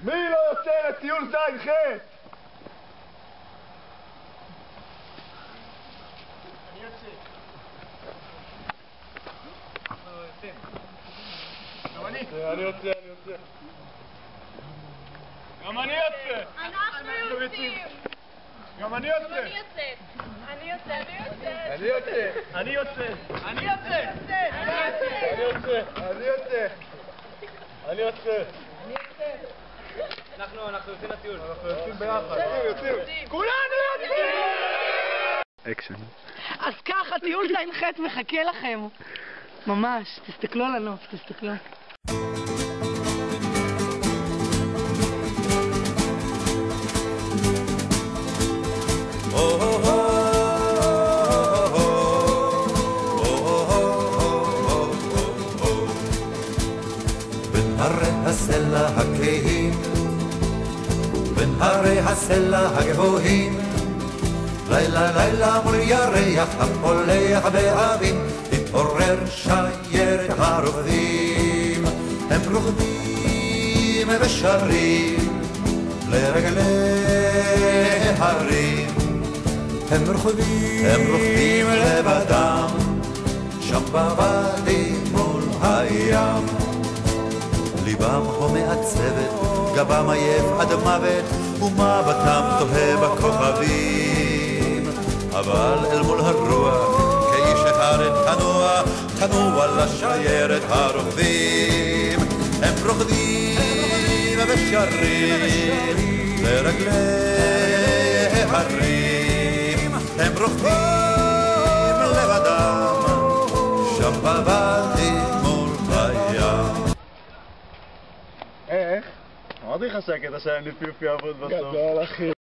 מי לא יוצא לטיול ז'-ח'? אני יוצא. אני יוצא. גם אני יוצא. אנחנו יוצאים. גם אני יוצא. אני יוצא. אנחנו יוצאים לטיול. אנחנו יוצאים ביחד. יוצאים. כולנו יוצאים! אקשן. אז ככה, טיול ז'-ח' מחכה לכם. ממש, תסתכלו על הנוף, תסתכלו. הסלע הכהים, בין הרי הסלע הגבוהים, לילה לילה מול ירח הפולח באבים, תתעורר שיירת הרוכבים, הם רוכבים ושרים לרגלי הרים, הם רוכבים לבדם, שם בוואדי מול הים. ליבם הומה עצבת, גבם עייף עד מוות, ומבטם תוהה בכוכבים. אבל אל מול הרוח, כאיש אחד תנוע לשיירת הרוכבים. הם רוקדים ושרים לרגלי הרים, הם רוכבים לבדם, שם בוואדי מול הים. איך? אמרתי לך שהקטע שלהם לפיופי עבוד בסוף. גדול אחי.